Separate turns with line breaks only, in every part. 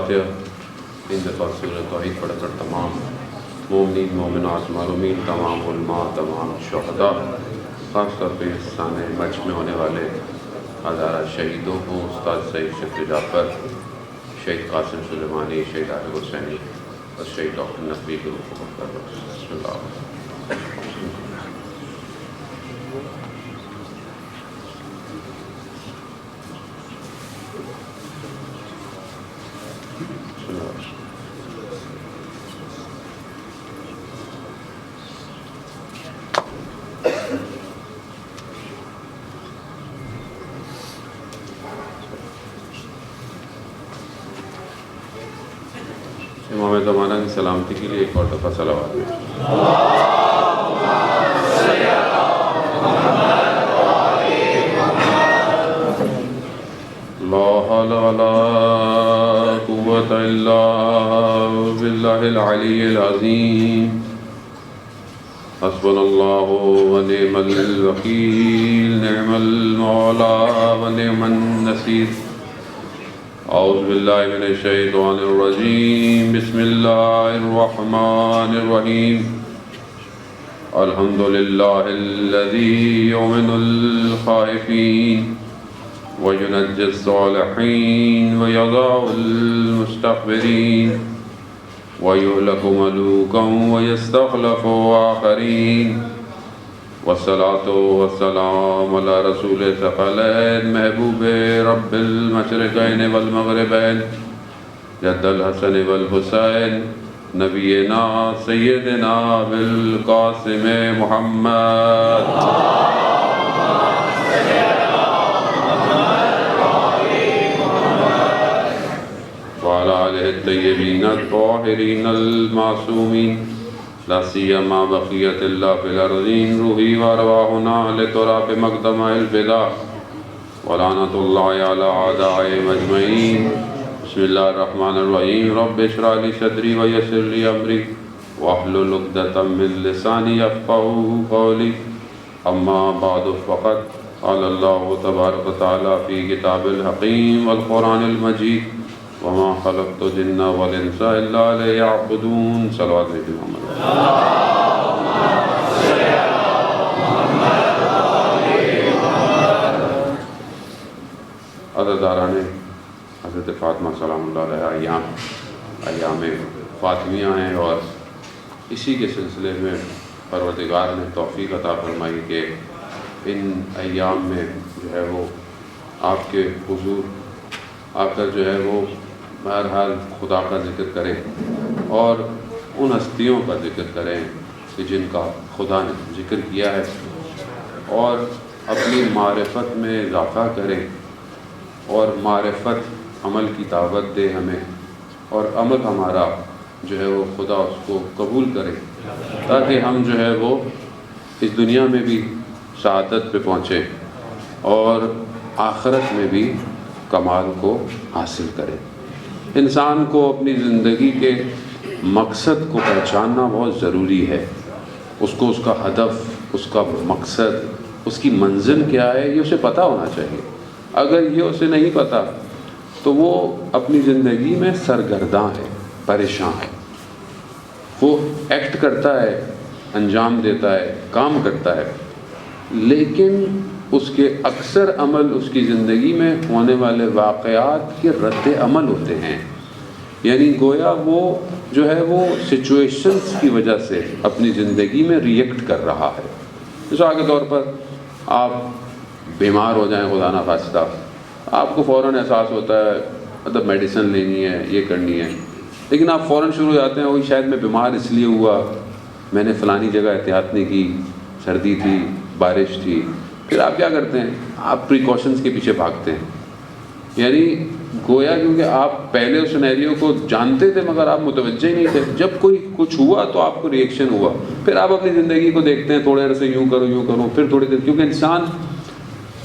فاتحہ 3 دفعہ سورہ توحید پڑھ کر تمام مومنین مومنات معلومین تمام علماء تمام شہداء خاص طور پہ اس سانے مجمع میں ہونے والے ہزارہ شہیدوں کو استاد سید شفیع جعفر شہید قاسم سلیمانی شہید عارف حسینی اور شہید ڈاکٹر نقوی کو بسم اللہ امام زمانہ کی سلامتی کے لیے ایک اور دفعہ صلوات ہے لا حول ولا قوة الا باللہ العلی العظیم حسبنا اللہ ونعم الوکیل نعم المولا ونعم النصیر اعوذ باللہ من الشیطان الرجیم بسم اللہ الرحمن الرحیم الحمدللہ الذی یؤمن الخائفین وینجی الصالحین ویضع المستكبرین ویہلک ملوکا ویستخلف آخرین والصلاة والسلام علی رسول ثقلین محبوب رب المشرقین والمغربین جد الحسن والحسین نبینا سیدنا بالقاسم محمد وعلى آلہ الطیبین الطاہرین المعصومین لا سیما بقیت اللہ فی الارضین روحی وارواحنا لتراب مقدمہ الفدا ولعنت اللہ علی اعداء مجمعین بسم اللہ الرحمن الرحیم رب اشرح لی صدری ویسر لی امری واحلل عقدۃ من لسانی یفقہوا قولی اما بعد فقد قال اللہ تبارک وتعالی فی کتاب الحکیم والقرآن المجید وما خلقت الجن والانس الا ليعبدون صلوات محمد عزاداران حضرت فاطمہ سلام اللہ علیہ ایام فاطمیہ ہیں اور اسی کے سلسلے میں پروردگار نے توفیق عطا فرمائی کہ ان ایام میں جو ہے وہ آپ کے حضور آ کر جو ہے وہ بہرحال خدا کا ذکر کریں اور ان ہستیوں کا ذکر کریں کہ جن کا خدا نے ذکر کیا ہے اور اپنی معرفت میں اضافہ کریں اور معرفت عمل کی دعوت دے ہمیں اور عمل ہمارا جو ہے وہ خدا اس کو قبول کرے تاکہ ہم جو ہے وہ اس دنیا میں بھی سعادت پہ پہنچیں اور آخرت میں بھی کمال کو حاصل کرے۔ انسان کو اپنی زندگی کے مقصد کو پہچاننا بہت ضروری ہے، اس کو اس کا ہدف، اس کا مقصد، اس کی منزل کیا ہے یہ اسے پتہ ہونا چاہیے۔ اگر یہ اسے نہیں پتہ تو وہ اپنی زندگی میں سرگرداں ہے، پریشان ہے، وہ ایکٹ کرتا ہے، انجام دیتا ہے، کام کرتا ہے، لیکن اس کے اکثر عمل اس کی زندگی میں ہونے والے واقعات کے رد عمل ہوتے ہیں، یعنی گویا وہ جو ہے وہ سچویشنز کی وجہ سے اپنی زندگی میں ری ایکٹ کر رہا ہے۔ مثال کے طور پر آپ بیمار ہو جائیں خدا نخواستہ، آپ کو فوراً احساس ہوتا ہے مطلب میڈیسن لینی ہے، یہ کرنی ہے، لیکن آپ فوراً شروع ہو جاتے ہیں وہی شاید میں بیمار اس لیے ہوا، میں نے فلانی جگہ احتیاط نہیں کی، سردی تھی، بارش تھی، پھر آپ کیا کرتے ہیں؟ آپ پریکاشنز کے پیچھے بھاگتے ہیں، یعنی گویا کیونکہ آپ پہلے اس سینیریو کو جانتے تھے مگر آپ متوجہ ہی نہیں تھے، جب کوئی کچھ ہوا تو آپ کو ریئیکشن ہوا، پھر آپ اپنی زندگی کو دیکھتے ہیں تھوڑے عرصے یوں کروں، پھر تھوڑی دیر، کیونکہ انسان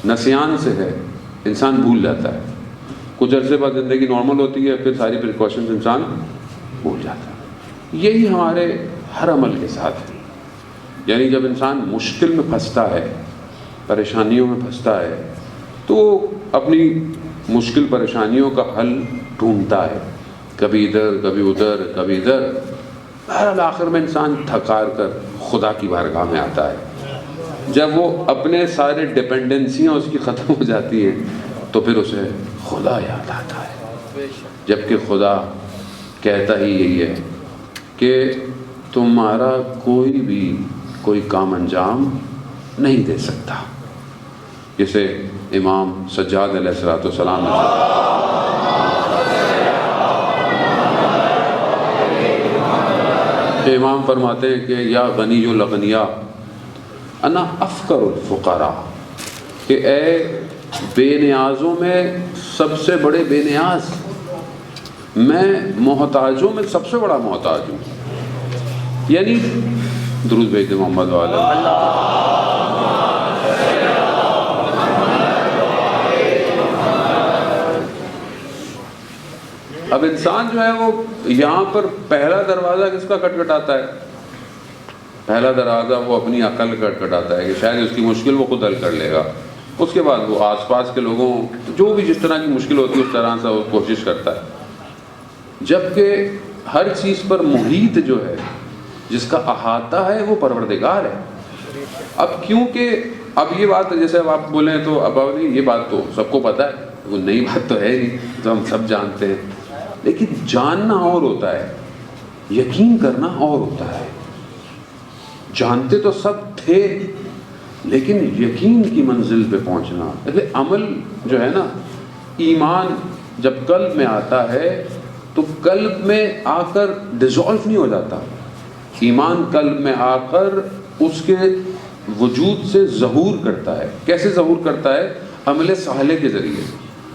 نسیان سے ہے، انسان بھول جاتا ہے، کچھ عرصے بعد زندگی نارمل ہوتی ہے، پھر ساری پریکاشنز انسان بھول جاتا ہے۔ یہی ہمارے ہر عمل کے ساتھ ہے، یعنی جب انسان مشکل میں پھنستا ہے، پریشانیوں میں پھنستا ہے تو اپنی مشکل پریشانیوں کا حل ڈھونڈتا ہے، کبھی ادھر کبھی ادھر کبھی ادھر، بہرحال آخر میں انسان تھکار کر خدا کی بارگاہ میں آتا ہے۔ جب وہ اپنے سارے ڈیپینڈنسیاں اس کی ختم ہو جاتی ہیں تو پھر اسے خدا یاد آتا ہے، جبکہ خدا کہتا ہی یہی ہے کہ تمہارا کوئی کام انجام نہیں دے سکتا، جسے امام سجاد علیہ السلام نے امام فرماتے ہیں کہ یا غنی الاغنیاء انا افقر الفقراء، کہ اے بے نیازوں میں سب سے بڑے بے نیاز، میں محتاجوں میں سب سے بڑا محتاج ہوں۔ یعنی درود بھیج محمد والا۔ اب انسان جو ہے وہ یہاں پر پہلا دروازہ کس کا کٹکھٹاتا ہے؟ پہلا دروازہ وہ اپنی عقل کٹکھٹاتا ہے کہ شاید اس کی مشکل وہ خود حل کر لے گا، اس کے بعد وہ آس پاس کے لوگوں جو بھی جس طرح کی مشکل ہوتی ہے اس طرح سے وہ کوشش کرتا ہے، جبکہ ہر چیز پر محیط جو ہے، جس کا احاطہ ہے، وہ پروردگار ہے۔ اب کیونکہ اب یہ بات جیسے اب آپ بولیں تو اب یہ بات تو سب کو پتہ ہے، وہ نئی بات تو ہے نہیں، جو ہم سب جانتے ہیں، لیکن جاننا اور ہوتا ہے، یقین کرنا اور ہوتا ہے۔ جانتے تو سب تھے لیکن یقین کی منزل پہ پہنچنا، عمل جو ہے نا، ایمان جب قلب میں آتا ہے تو قلب میں آ کر ڈیزولو نہیں ہو جاتا، ایمان قلب میں آ کر اس کے وجود سے ظہور کرتا ہے۔ کیسے ظہور کرتا ہے؟ عمل صالح کے ذریعے،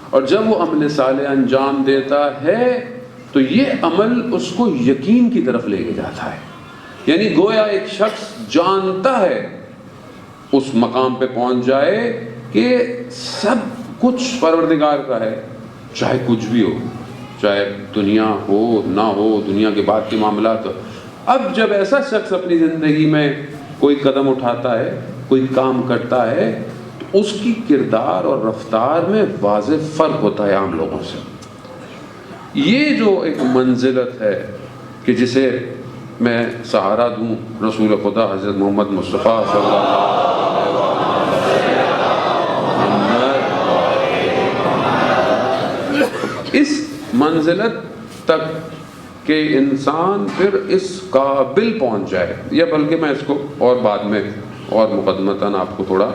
اور جب وہ عمل صالح انجام دیتا ہے تو یہ عمل اس کو یقین کی طرف لے کے جاتا ہے، یعنی گویا ایک شخص جانتا ہے اس مقام پہ پہنچ جائے کہ سب کچھ پروردگار کا ہے، چاہے کچھ بھی ہو، چاہے دنیا ہو نہ ہو، دنیا کے بعد کے معاملات ہو۔ اب جب ایسا شخص اپنی زندگی میں کوئی قدم اٹھاتا ہے، کوئی کام کرتا ہے، تو اس کی کردار اور رفتار میں واضح فرق ہوتا ہے عام لوگوں سے۔ یہ جو ایک منزلت ہے کہ جسے میں سہارا دوں رسول خدا حضرت محمد مصطفیٰ صلی اللہ علیہ وسلم، اس منزلت تک کہ انسان پھر اس قابل پہنچ جائے، یا بلکہ میں اس کو اور بعد میں اور مقدمتاً آپ کو تھوڑا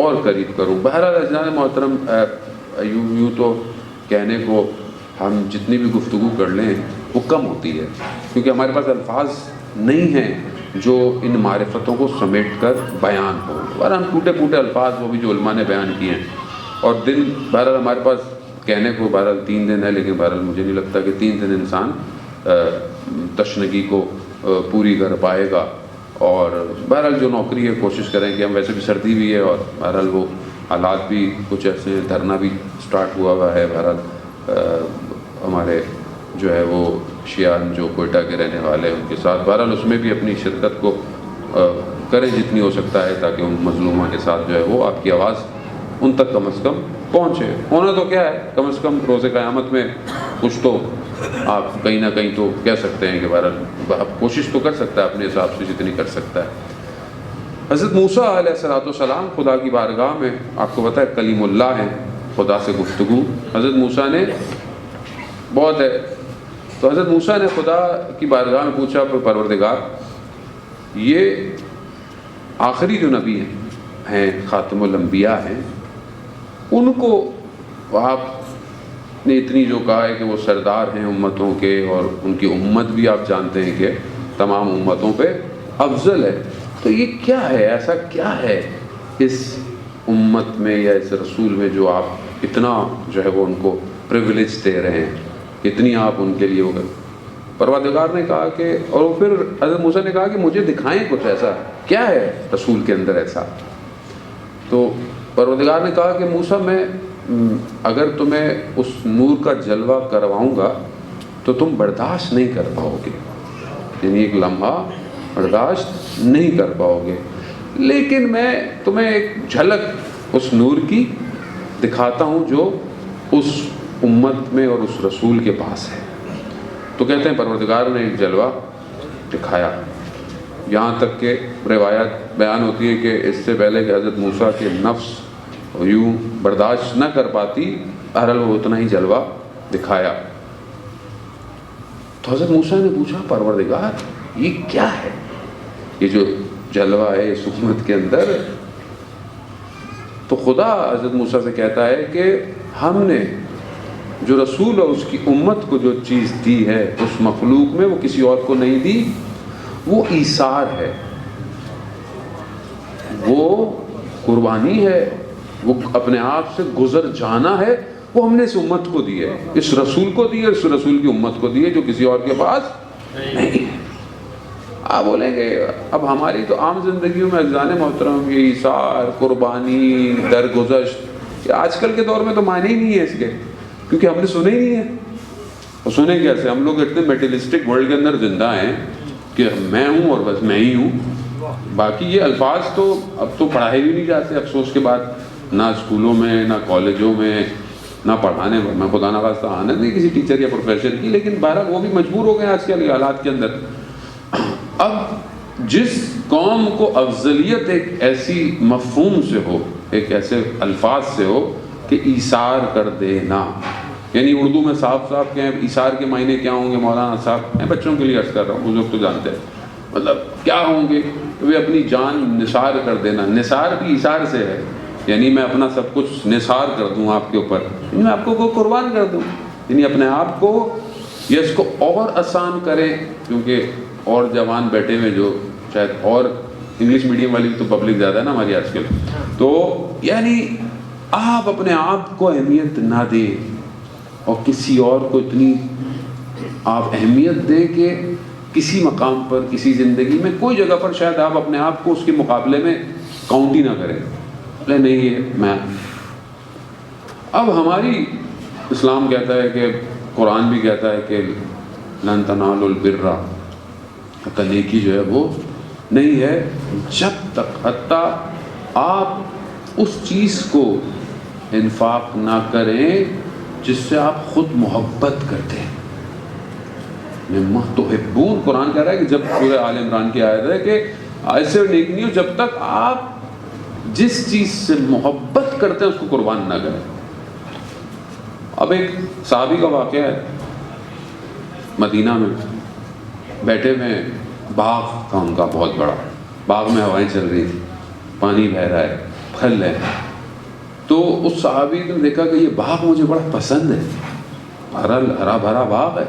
اور قریب کروں۔ بہرحال اجناد محترم، یوں تو کہنے کو ہم جتنی بھی گفتگو کر لیں وہ کم ہوتی ہے، کیونکہ ہمارے پاس الفاظ نہیں ہیں جو ان معرفتوں کو سمیٹ کر بیان ہو، بہرحال ٹوٹے پھوٹے الفاظ وہ بھی جو علماء نے بیان کیے ہیں، اور دن بہرحال ہمارے پاس کہنے کو بہرحال 3 دن ہے، لیکن بہرحال مجھے نہیں لگتا کہ 3 دن انسان تشنگی کو پوری کر پائے گا، اور بہرحال جو نوکری ہے کوشش کریں کہ ہم، ویسے بھی سردی بھی ہے اور بہرحال وہ حالات بھی کچھ ایسے ہیں، دھرنا بھی سٹارٹ ہوا ہے، بہرحال ہمارے جو ہے وہ شیعان جو کوئٹہ کے رہنے والے ہیں ان کے ساتھ بہرحال اس میں بھی اپنی شرکت کو کریں جتنی ہو سکتا ہے، تاکہ ان مظلوموں کے ساتھ جو ہے وہ آپ کی آواز ان تک کم از کم پہنچے۔ ہونا تو کیا ہے، کم از کم روز قیامت میں کچھ تو آپ کہیں نہ کہیں تو کہہ سکتے ہیں کہ بہرحال آپ کوشش تو کر سکتا ہے اپنے حساب سے جتنی کر سکتا ہے۔ حضرت موسیٰ علیہ السلام خدا کی بارگاہ میں، آپ کو پتہ ہے کلیم اللہ ہیں، خدا سے گفتگو حضرت موسیٰ نے بہت ہے، تو حضرت موسیٰ نے خدا کی بارگاہ میں پوچھا، پروردگار یہ آخری جو نبی ہیں، خاتم الانبیاء ہیں، ان کو آپ نے اتنی جو کہا ہے کہ وہ سردار ہیں امتوں کے، اور ان کی امت بھی آپ جانتے ہیں کہ تمام امتوں پہ افضل ہے، تو یہ کیا ہے، ایسا کیا ہے اس امت میں یا اس رسول میں جو آپ اتنا جو ہے وہ ان کو پریویلیج دے رہے ہیں، اتنی آپ ان کے لیے ہو گئے؟ پروردگار نے کہا کہ، اور پھر حضرت موسیٰ نے کہا کہ مجھے دکھائیں کچھ ایسا، کیا ہے رسول کے اندر ایسا؟ تو پروردگار نے کہا کہ موسیٰ میں اگر تمہیں اس نور کا جلوہ کرواؤں گا تو تم برداشت نہیں کر پاؤ گے، یعنی ایک لمحہ برداشت نہیں کر پاؤ گے، لیکن میں تمہیں ایک جھلک اس نور کی دکھاتا ہوں جو اس امت میں اور اس رسول کے پاس ہے۔ تو کہتے ہیں پروردگار نے ایک جلوہ دکھایا، یہاں تک کہ روایت بیان ہوتی ہے کہ اس سے پہلے کہ حضرت موسیٰ کے نفس یوں برداشت نہ کر پاتی، بہرحال وہ اتنا ہی جلوہ دکھایا۔ تو حضرت موسیٰ نے پوچھا پروردگار یہ کیا ہے، یہ جو جلوہ ہے اس امت کے اندر؟ تو خدا حضرت موسیٰ سے کہتا ہے کہ ہم نے جو رسول اور اس کی امت کو جو چیز دی ہے اس مخلوق میں وہ کسی اور کو نہیں دی، وہ ایثار ہے، وہ قربانی ہے، وہ اپنے آپ سے گزر جانا ہے، وہ ہم نے اس امت کو دی ہے، اس رسول کو دی ہے، اس رسول کی امت کو دی ہے، جو کسی اور کے پاس نہیں ہے۔ آپ بولیں گے اب ہماری تو عام زندگیوں میں اذان محترم یہ ایثار، قربانی، درگزشت، یہ آج کل کے دور میں تو معنی ہی نہیں ہے اس کے، کیونکہ ہم نے سنے ہی نہیں ہے۔ اور سنے کیسے؟ ہم لوگ اتنے میٹیرلسٹک ورلڈ کے اندر زندہ ہیں کہ میں ہوں اور بس میں ہی ہوں، باقی یہ الفاظ تو اب تو پڑھائے بھی نہیں جاتے افسوس کے بعد، نہ اسکولوں میں نہ کالجوں میں نہ پڑھانے میں۔ میں خدا نخواستہ آنند نہیں کسی ٹیچر یا پروفیسر کی، لیکن بہرحال وہ بھی مجبور ہو گئے آج کے حالات کے اندر۔ اب جس قوم کو افضلیت ایک ایسی مفہوم سے ہو، ایک ایسے الفاظ سے ہو کہ ایثار کر دینا، یعنی اردو میں صاف صاف کہیں ایثار کے معنی کیا ہوں گے مولانا صاحب؟ میں بچوں کے لیے عرض کر رہا ہوں، وہ لوگ تو جانتے ہیں مطلب کیا ہوں گے، وہ اپنی جان نثار کر دینا۔ نثار بھی ایثار سے ہے، یعنی میں اپنا سب کچھ نثار کر دوں آپ کے اوپر، یعنی میں آپ کو قربان کر دوں، یعنی اپنے آپ کو، یا اس کو اور آسان کریں، کیونکہ اور جوان بیٹھے ہوئے جو شاید، اور انگلش میڈیم والی تو پبلک زیادہ ہے نا ہماری آج کل، تو یعنی آپ اپنے آپ کو اہمیت نہ دیں اور کسی اور کو اتنی آپ اہمیت دیں کہ کسی مقام پر، کسی زندگی میں کوئی جگہ پر شاید آپ اپنے آپ کو اس کے مقابلے میں کاؤنٹ ہی نہ کریں، بولے نہیں یہ میں۔ اب ہماری اسلام کہتا ہے کہ، قرآن بھی کہتا ہے کہ لن تنالوا البر، نیکی جو ہے وہ نہیں ہے جب تک حتیٰ آپ اس چیز کو انفاق نہ کریں جس سے آپ خود محبت کرتے ہیں۔ مما تحبون، قرآن کہہ رہا ہے کہ جب سورہ آل عمران کی آیت ہے کہ ایسے نیکی نہیں ہو جب تک آپ جس چیز سے محبت کرتے ہیں اس کو قربان نہ کریں۔ اب ایک صحابی کا واقعہ ہے، مدینہ میں بیٹھے ہوئے، باغ تھا ان کا بہت بڑا، باغ میں ہوائیں چل رہی تھی، پانی بہہ رہا ہے، پھل ہے، تو اس صحابی نے دیکھا کہ یہ باغ مجھے بڑا پسند ہے، ہرا بھرا باغ ہے۔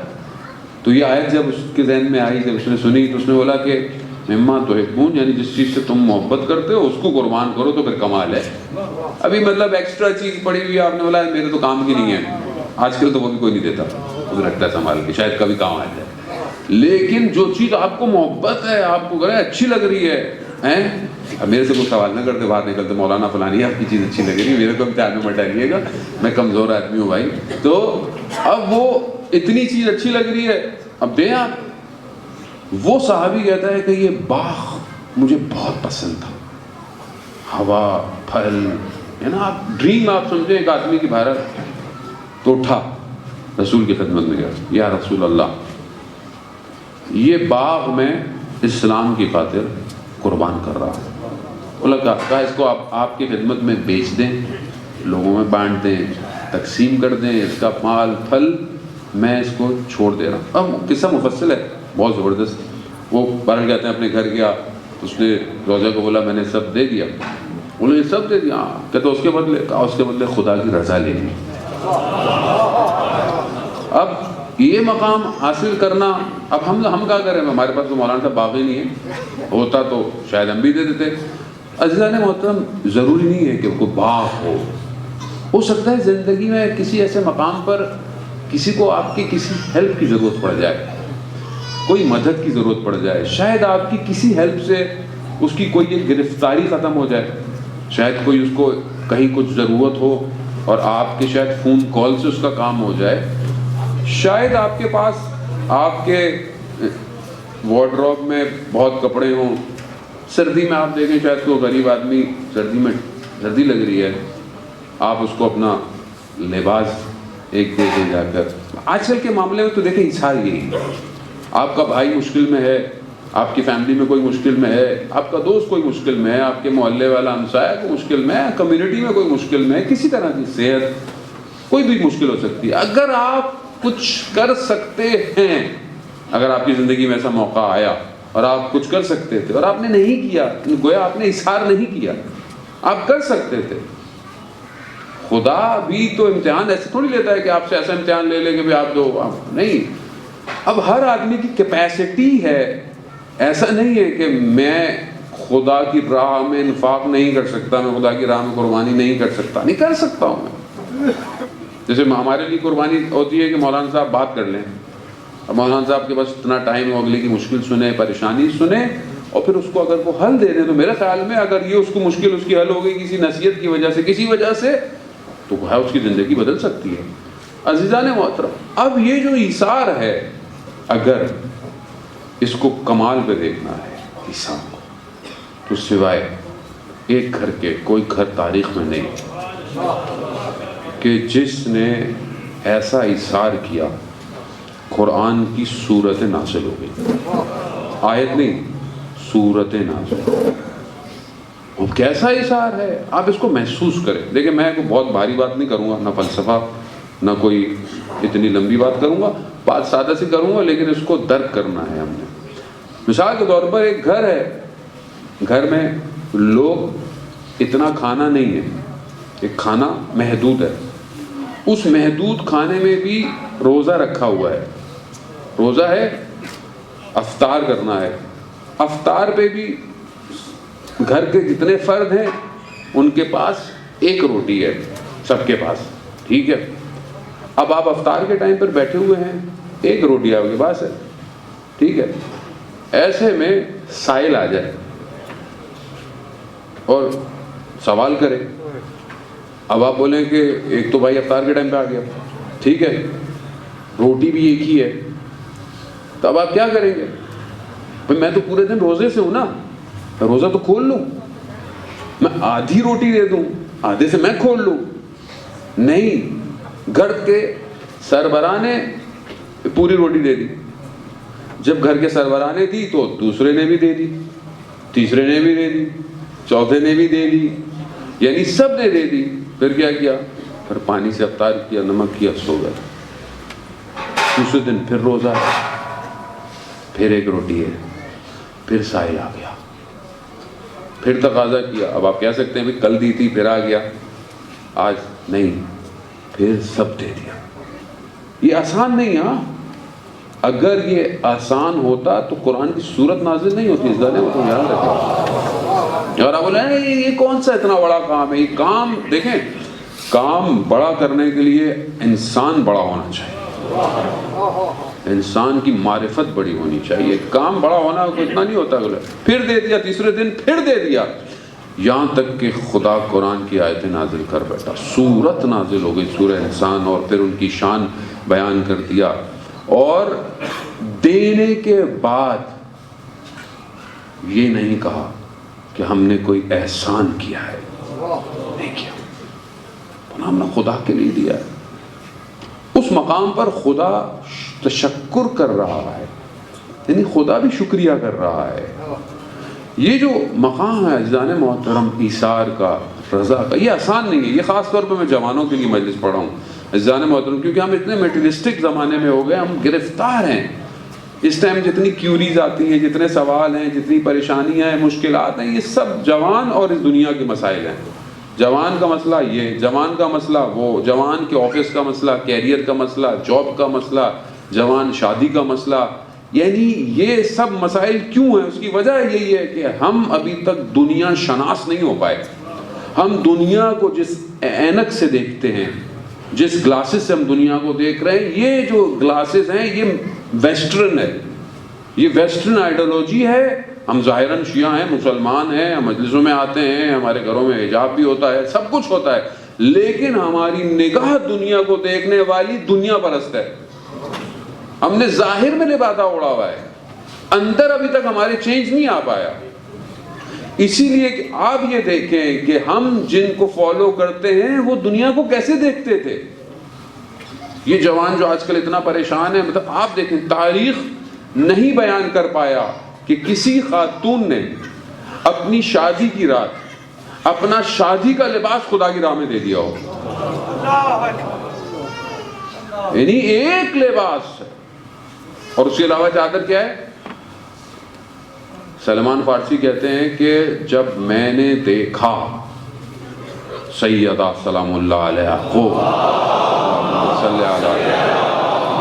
تو یہ آیت جب اس کے ذہن میں آئی، جب اس نے سنی تو اس نے بولا کہ مما تحبون، یعنی جس چیز سے تم محبت کرتے ہو اس کو قربان کرو تو پھر کمال ہے۔ ابھی مطلب ایکسٹرا چیز پڑی ہوئی آپ نے بولا میرے تو کام کی نہیں ہے، آج کل تو وہ بھی کوئی نہیں دیتا، مجھے لگتا ہے سنبھال کے شاید کبھی کام آ جائے، لیکن جو چیز آپ کو محبت ہے، آپ کو اچھی لگ رہی ہے، اب میرے سے کوئی سوال نہ کرتے باہر نکلتے مولانا فلانی آپ کی چیز اچھی لگ رہی ہے، میرے کو امتحان میں مت ڈالیے گا، میں کمزور آدمی ہوں بھائی۔ تو اب وہ اتنی چیز اچھی لگ رہی ہے، اب دیں آپ۔ وہ صحابی کہتا ہے کہ یہ باغ مجھے بہت پسند تھا، ہوا، پھل، ہے نا، آپ ڈریم آپ سمجھیں ایک آدمی کی بھارت۔ تو اٹھا رسول کی خدمت میں گیا، یا رسول اللہ یہ باغ میں اسلام کی خاطر قربان کر رہا ہوں۔ اللہ کہا اس کو آپ کی خدمت میں بیچ دیں، لوگوں میں بانٹ دیں، تقسیم کر دیں، اس کا مال پھل میں اس کو چھوڑ دے رہا ہوں۔ اب قصہ مفصل ہے بہت زبردست۔ وہ بہرحال کہتے ہیں اپنے گھر گیا، اس نے روزہ کو بولا میں نے سب دے دیا، بولے یہ سب دے دیا، کہتے اس کے بدلے، کہا اس کے بدلے خدا کی رضا لے لی۔ اب یہ مقام حاصل کرنا، اب ہم کیا کریں، ہمارے پاس تو مولانا صاحب باغ ہی نہیں ہے، ہوتا تو شاید ہم بھی دے دیتے۔ عزیزان محترم ضروری نہیں ہے کہ کوئی باغ ہو سکتا ہے زندگی میں کسی ایسے مقام پر کسی کو آپ کی کسی ہیلپ کی ضرورت پڑ جائے، کوئی مدد کی ضرورت پڑ جائے، شاید آپ کی کسی ہیلپ سے اس کی کوئی ایک گرفتاری ختم ہو جائے، شاید کوئی اس کو کہیں کچھ ضرورت ہو اور آپ کے شاید فون کال سے اس کا کام ہو جائے، شاید آپ کے پاس آپ کے وارڈروب میں بہت کپڑے ہوں، سردی میں آپ دیکھیں شاید کوئی غریب آدمی سردی میں سردی لگ رہی ہے، آپ اس کو اپنا لباس ایک دے دیں جا کر. آج کل کے معاملے میں تو دیکھیں اظہار یہی ہے. آپ کا بھائی مشکل میں ہے, آپ کی فیملی میں کوئی مشکل میں ہے, آپ کا دوست کوئی مشکل میں ہے, آپ کے محلے والا ہمسایہ کو مشکل میں ہے, کمیونٹی میں کوئی مشکل میں ہے, کسی طرح کی صحت کوئی بھی مشکل ہو سکتی ہے. اگر آپ کچھ کر سکتے ہیں, اگر آپ کی زندگی میں ایسا موقع آیا اور آپ کچھ کر سکتے تھے اور آپ نے نہیں کیا, گویا آپ نے اظہار نہیں کیا, آپ کر سکتے تھے. خدا بھی تو امتحان ایسے تھوڑی لیتا ہے کہ آپ سے ایسا امتحان لے لے کہ بھی آپ دو, نہیں. اب ہر آدمی کی کیپیسٹی ہے, ایسا نہیں ہے کہ میں خدا کی راہ میں انفاق نہیں کر سکتا, میں خدا کی راہ میں قربانی نہیں کر سکتا. نہیں کر سکتا ہوں میں. جیسے ہمارے لیے قربانی ہوتی ہے کہ مولانا صاحب بات کر لیں, اب مولانا صاحب کے پاس اتنا ٹائم ہو, اگلے کی مشکل سنیں, پریشانی سنیں, اور پھر اس کو اگر وہ حل دے دیں, تو میرے خیال میں اگر یہ اس کو مشکل اس کی حل ہو گئی کسی نصیحت کی وجہ سے, کسی وجہ سے, تو وہ ہے اس کی زندگی بدل سکتی ہے. عزیزان محترم, اب یہ جو ایثار ہے, اگر اس کو کمال پہ دیکھنا ہے ایثار کو, تو سوائے ایک گھر کے کوئی گھر تاریخ میں نہیں کہ جس نے ایسا ایثار کیا قرآن کی صورت نازل ہو گئی. آیت نہیں, صورت نازل. اب کیسا ایثار ہے, آپ اس کو محسوس کریں. دیکھیں میں کوئی بہت بھاری بات نہیں کروں گا, نہ فلسفہ, نہ کوئی اتنی لمبی بات کروں گا, بات سادہ سی کروں گا, لیکن اس کو درک کرنا ہے ہم نے. مثال کے طور پر ایک گھر ہے, گھر میں لوگ اتنا کھانا نہیں ہے, ایک کھانا محدود ہے. اس محدود کھانے میں بھی روزہ رکھا ہوا ہے. روزہ ہے, افطار کرنا ہے. افطار پہ بھی گھر کے جتنے فرد ہیں ان کے پاس ایک روٹی ہے, سب کے پاس, ٹھیک ہے. اب آپ افطار کے ٹائم پر بیٹھے ہوئے ہیں, ایک روٹی آپ کے پاس ہے, ٹھیک ہے. ایسے میں سائل آ جائے اور سوال کرے. اب آپ بولیں کہ ایک تو بھائی افطار کے ٹائم پہ آ گیا, ٹھیک ہے, روٹی بھی ایک ہی ہے, تو اب آپ کیا کریں گے؟ بھائی میں تو پورے دن روزے سے ہوں نا, روزہ تو کھول لوں, میں آدھی روٹی دے دوں, آدھے سے میں کھول لوں. نہیں, گھر کے سربراہ نے پوری روٹی دے دی. جب گھر کے سربراہ نے دی تو دوسرے نے بھی دے دی, تیسرے نے بھی دے دی, چوتھے نے بھی دے دی, یعنی سب نے دے دی. پھر کیا کیا؟ پھر پانی سے افطار کیا, نمک کیا, سو گئے. دوسرے دن پھر روزہ ہے, پھر ایک روٹی ہے, پھر سائل آ گیا, پھر تقاضا کیا. اب آپ کہہ سکتے ہیں بھی کل دی تھی پھر آ گیا, آج نہیں, پھر سب دے دیا. یہ آسان نہیں. ہاں اگر یہ آسان ہوتا تو قرآن کی صورت نازل نہیں ہوتی. اس دانے کو تو یاد رکھیں. اور آپ بولیں یہ کون سا اتنا بڑا کام ہے؟ یہ کام دیکھیں, کام بڑا کرنے کے لیے انسان بڑا ہونا چاہیے, انسان کی معرفت بڑی ہونی چاہیے. کام بڑا ہونا کوئی اتنا نہیں ہوتا. پھر دے دیا, تیسرے دن پھر دے دیا, یہاں تک کہ خدا قرآن کی آیتیں نازل کر بیٹھا, سورت نازل ہو گئی, سورہ انسان, اور پھر ان کی شان بیان کر دیا. اور دینے کے بعد یہ نہیں کہا کہ ہم نے کوئی احسان کیا ہے, نہیں کیا, ہم نے خدا کے لیے دیا ہے. اس مقام پر خدا تشکر کر رہا ہے, یعنی خدا بھی شکریہ کر رہا ہے. یہ جو مقام ہے عزیزان محترم ایثار کا, رضا کا, یہ آسان نہیں ہے. یہ خاص طور پہ میں جوانوں کے لیے مجلس پڑھا ہوں عزیزان محترم, کیونکہ ہم اتنے میٹریلسٹک زمانے میں ہو گئے, ہم گرفتار ہیں. اس ٹائم جتنی کیوریز آتی ہیں, جتنے سوال ہیں, جتنی پریشانیاں ہیں, مشکلات ہیں, یہ سب جوان اور اس دنیا کے مسائل ہیں. جوان کا مسئلہ یہ, جوان کا مسئلہ وہ, جوان کے آفس کا مسئلہ, کیریئر کا مسئلہ, جاب کا مسئلہ, جوان شادی کا مسئلہ. یعنی یہ سب مسائل کیوں ہیں؟ اس کی وجہ یہی ہے کہ ہم ابھی تک دنیا شناس نہیں ہو پائے. ہم دنیا کو جس اینک سے دیکھتے ہیں, جس گلاسز سے ہم دنیا کو دیکھ رہے ہیں, یہ جو گلاسز ہیں یہ ویسٹرن ہے, یہ ویسٹرن آئیڈیالوجی ہے. ہم ظاہراً شیعہ ہیں, مسلمان ہیں, ہم مجلسوں میں آتے ہیں, ہمارے گھروں میں حجاب بھی ہوتا ہے, سب کچھ ہوتا ہے, لیکن ہماری نگاہ دنیا کو دیکھنے والی دنیا پرست ہے. ہم نے ظاہر میں لبادہ اڑا ہوا ہے, اندر ابھی تک ہمارے چینج نہیں آ پایا. اسی لیے کہ آپ یہ دیکھیں کہ ہم جن کو فالو کرتے ہیں وہ دنیا کو کیسے دیکھتے تھے. یہ جوان جو آج کل اتنا پریشان ہے، مطلب آپ دیکھیں تاریخ نہیں بیان کر پایا کہ کسی خاتون نے اپنی شادی کی رات اپنا شادی کا لباس خدا کی راہ میں دے دیا ہو، یعنی ایک لباس ہے۔ اور اس کے علاوہ چادر کیا ہے؟ سلمان فارسی کہتے ہیں کہ جب میں نے دیکھا سیدہ سلام اللہ علیہ کو صلی اللہ علیہ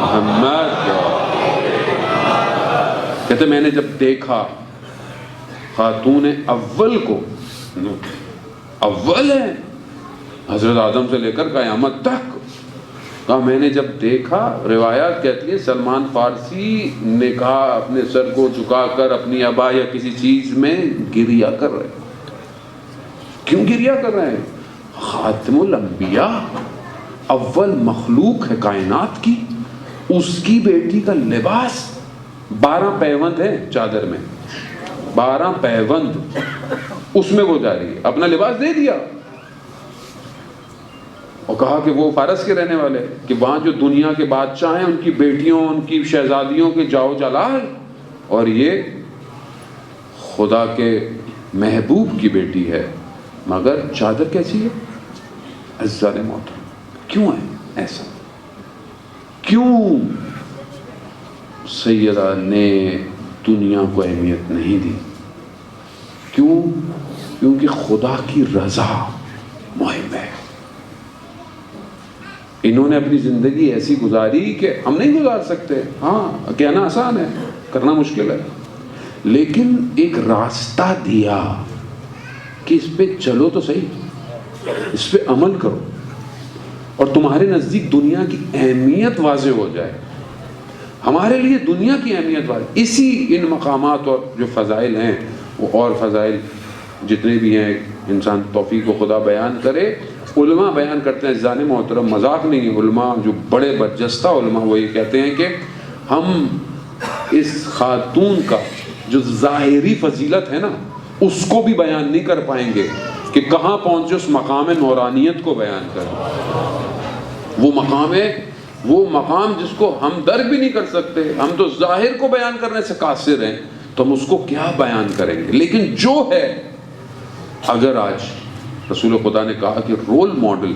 محمد، کہتے میں نے جب دیکھا خاتون اول کو، اول ہے حضرت آدم سے لے کر قیامت تک، کہا میں نے جب دیکھا، روایات کہتی ہے سلمان فارسی نے کہا اپنے سر کو جھکا کر اپنی ابا یا کسی چیز میں گریا کر رہے ہیں۔ کیوں گریا کر رہے ہیں؟ خاتم الانبیاء، اول مخلوق ہے کائنات کی، اس کی بیٹی کا لباس 12 پیوند ہے چادر میں، 12 پیوند اس میں وہ جاری ہے، اپنا لباس دے دیا اور کہا کہ وہ فارس کے رہنے والے، کہ وہاں جو دنیا کے بادشاہ ہیں ان کی بیٹیوں، ان کی شہزادیوں کے جاؤ جلال، اور یہ خدا کے محبوب کی بیٹی ہے، مگر چادر کیسی ہے؟ عزیزان محترم، کیوں ہے ایسا؟ کیوں سیدہ نے دنیا کو اہمیت نہیں دی؟ کیوں؟ کیونکہ خدا کی رضا مہم ہے۔ انہوں نے اپنی زندگی ایسی گزاری کہ ہم نہیں گزار سکتے، ہاں کہنا آسان ہے، کرنا مشکل ہے، لیکن ایک راستہ دیا کہ اس پہ چلو تو صحیح، اس پہ عمل کرو اور تمہارے نزدیک دنیا کی اہمیت واضح ہو جائے۔ ہمارے لیے دنیا کی اہمیت واضح، اسی ان مقامات اور جو فضائل ہیں وہ اور فضائل جتنے بھی ہیں انسان توفیق و خدا بیان کرے۔ علماء بیان کرتے ہیں، عزیزان محترم مذاق نہیں ہے، علماء جو بڑے برجستہ علماء وہ یہ کہتے ہیں کہ ہم اس خاتون کا جو ظاہری فضیلت ہے نا اس کو بھی بیان نہیں کر پائیں گے کہ کہاں پہنچے اس مقام نورانیت کو بیان کریں۔ وہ مقام ہے، وہ مقام جس کو ہم درک بھی نہیں کر سکتے، ہم تو ظاہر کو بیان کرنے سے قاصر ہیں، تو ہم اس کو کیا بیان کریں گے؟ لیکن جو ہے، اگر آج رسول خدا نے کہا کہ رول ماڈل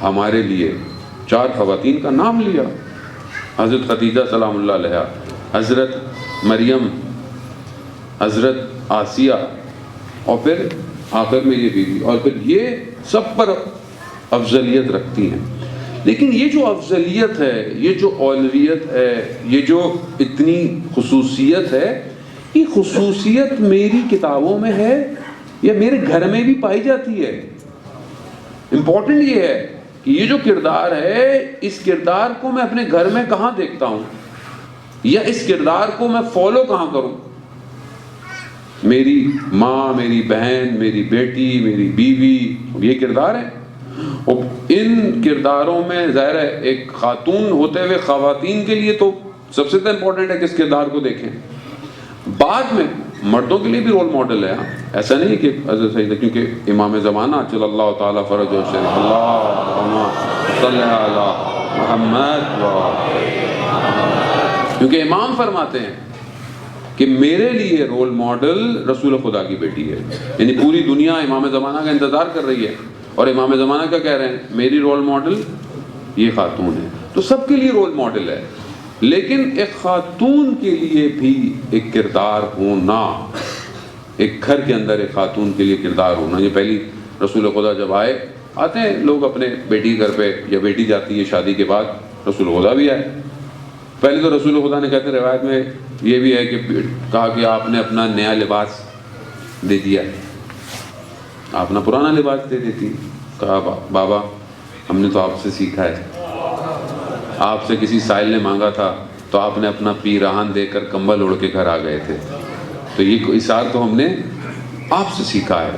ہمارے لیے 4 خواتین کا نام لیا، حضرت خدیجہ سلام اللہ علیہ، حضرت مریم، حضرت آسیہ، اور پھر آخر میں یہ بیوی، اور پھر یہ سب پر افضلیت رکھتی ہیں، لیکن یہ جو افضلیت ہے، یہ جو اولویت ہے، یہ جو اتنی خصوصیت ہے، یہ خصوصیت میری کتابوں میں ہے یا میرے گھر میں بھی پائی جاتی ہے؟ امپورٹنٹ یہ ہے کہ یہ جو کردار ہے، اس کردار کو میں اپنے گھر میں کہاں دیکھتا ہوں، یا اس کردار کو میں فالو کہاں کروں؟ میری ماں، میری بہن، میری بیٹی، میری بیوی، یہ کردار ہے۔ اور ان کرداروں میں ظاہر ہے ایک خاتون ہوتے ہوئے خواتین کے لیے تو سب سے امپورٹنٹ ہے کہ اس کردار کو دیکھیں۔ بعد میں مردوں کے لیے بھی رول ماڈل ہے، ایسا نہیں کہ حضرت سیدہ، کیونکہ امام زمانہ چل اللہ تعالیٰ فرج و شریف، اللہم صلی علی محمد، کیونکہ امام فرماتے ہیں کہ میرے لیے رول ماڈل رسول خدا کی بیٹی ہے، یعنی پوری دنیا امام زمانہ کا انتظار کر رہی ہے، اور امام زمانہ کیا کہہ رہے ہیں؟ میری رول ماڈل یہ خاتون ہے۔ تو سب کے لیے رول ماڈل ہے، لیکن ایک خاتون کے لیے بھی ایک کردار ہونا، ایک گھر کے اندر ایک خاتون کے لیے کردار ہونا۔ یہ پہلی رسول خدا جب آتے ہیں لوگ اپنے بیٹی گھر پہ، یا بیٹی جاتی ہے شادی کے بعد، رسول خدا بھی آئے۔ پہلے تو رسول خدا نے کہتے ہیں، روایت میں یہ بھی ہے کہ کہا کہ آپ نے اپنا نیا لباس دے دیا، آپ نے پرانا لباس دے دیتی۔ کہا بابا ہم نے تو آپ سے سیکھا ہے، آپ سے کسی سائل نے مانگا تھا تو آپ نے اپنا پیراہن دے کر کمبل اوڑھ کے گھر آ گئے تھے، تو یہ اثار تو ہم نے آپ سے سیکھا ہے۔